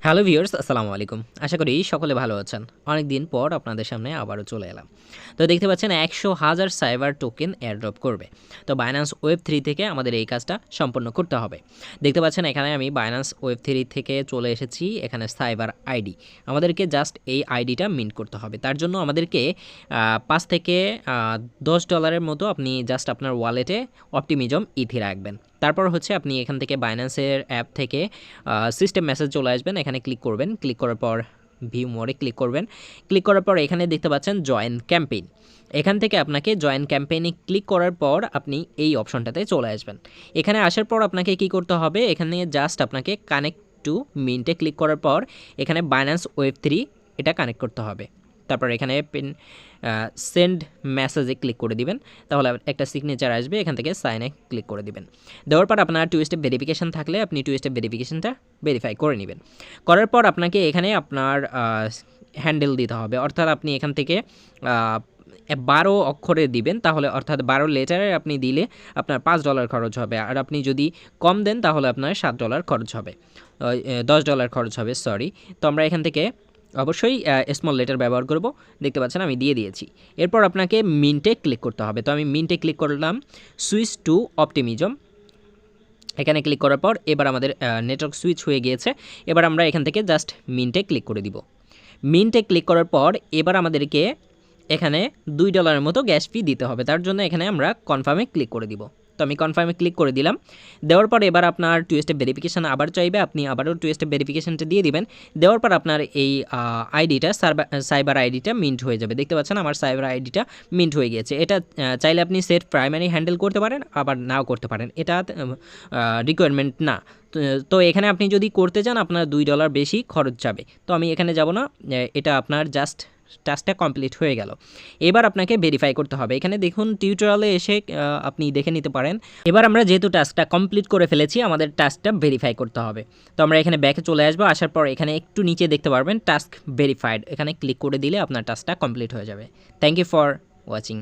Hello viewers, আসসালামু আলাইকুম। আশা করি সকলে ভালো আছেন। অনেকদিন পর আপনাদের সামনে আবারও চলে এলাম। তো দেখতে পাচ্ছেন 100,000 সাইবার টোকেন এয়ারড্রপ করবে। তো Binance Web3 থেকে আমাদের এই কাজটা সম্পন্ন করতে হবে। দেখতে পাচ্ছেন এখানে আমি Binance Web3 থেকে চলে এসেছি। এখানে সাইবার আইডি। আমাদেরকে জাস্ট এই আইডিটা মিন্ট করতে হবে। তার জন্য আমাদেরকে 5 থেকে $10 মতো আপনি জাস্ট আপনার ওয়ালেটে অপটিমিজম ইথি রাখবেন। তারপর হচ্ছে আপনি এখান থেকে বাইন্যান্সের অ্যাপ থেকে সিস্টেম মেসেজ চলে আসবেন, এখানে ক্লিক করবেন। ক্লিক করার পর ভিউ মোরে ক্লিক করবেন। ক্লিক করার পর এখানে দেখতে পাচ্ছেন জয়েন ক্যাম্পেইন। এখান থেকে আপনাকে জয়েন ক্যাম্পেইনে ক্লিক করার পর আপনি এই অপশনটাতে চলে আসবেন। এখানে আসার পর আপনাকে কি করতে হবে, এখানে জাস্ট আপনাকে কানেক্ট টু মিন্টে ক্লিক করার পর এখানে Binance Web3 এটা কানেক্ট করতে হবে। তারপর এখানে সেন্ড মেসেজে ক্লিক করে দিবেন, তাহলে একটা সিগনেচার আসবে, এখান থেকে সাইনে ক্লিক করে দিবেন। দেওয়ার পর আপনার টু স্টেপ ভেরিফিকেশন থাকলে আপনি টু স্টেপ ভেরিফিকেশনটা ভেরিফাই করে নেবেন। করার পর আপনাকে এখানে আপনার হ্যান্ডেল দিতে হবে, অর্থাৎ আপনি এখান থেকে 12 অক্ষরে দিবেন, তাহলে অর্থাৎ 12 লেটারে আপনি দিলে আপনার $5 খরচ হবে। আর আপনি যদি কম দেন তাহলে আপনার $7 খরচ হবে, $10 খরচ হবে, সরি। তো আমরা এখান থেকে অবশ্যই স্মল লেটার ব্যবহার করব। দেখতে পাচ্ছেন আমি দিয়ে দিয়েছি। এরপর আপনাকে মিন্টে ক্লিক করতে হবে। তো আমি মিন্টে ক্লিক করলাম, সুইচ টু অপটিমিজম। এখানে ক্লিক করার পর এবার আমাদের নেটওয়ার্ক সুইচ হয়ে গিয়েছে। এবার আমরা এখান থেকে জাস্ট মিন্টে ক্লিক করে দিব। মিন্টে ক্লিক করার পর এবার আমাদেরকে এখানে $2 মতো গ্যাস ফি দিতে হবে। তার জন্য এখানে আমরা কনফার্মে ক্লিক করে দিব। তো আমি কনফার্মে ক্লিক করে দিলাম। দেওয়ার পর এবার আপনার টু স্টেপ ভেরিফিকেশান আবার চাইবে, আপনি আবারও টু স্টেপ ভেরিফিকেশানটা দিয়ে দিবেন। দেওয়ার পর আপনার এই আইডিটা সাইবার আইডিটা মিন্ট হয়ে যাবে। দেখতে পাচ্ছেন আমার সাইবার আইডিটা মিন্ট হয়ে গিয়েছে। এটা চাইলে আপনি সেট প্রাইমারি হ্যান্ডেল করতে পারেন, আবার নাও করতে পারেন, এটা রিকোয়ারমেন্ট না। তো এখানে আপনি যদি করতে চান আপনার $2 বেশি খরচ যাবে। তো আমি এখানে যাব না, এটা আপনার জাস্ট টাস্কটা কমপ্লিট হয়ে গেল। এবার আপনাকে ভেরিফাই করতে হবে। এখানে দেখুন টিউটোরিয়ালে এসে আপনি দেখে নিতে পারেন। এবার আমরা যেহেতু টাস্কটা কমপ্লিট করে ফেলেছি, আমাদের টাস্কটা ভেরিফাই করতে হবে। তো আমরা এখানে ব্যাকে চলে আসবো। আসার পর এখানে একটু নিচে দেখতে পারবেন টাস্ক ভেরিফাইড, এখানে ক্লিক করে দিলে আপনার টাস্কটা কমপ্লিট হয়ে যাবে। Thank you for watching.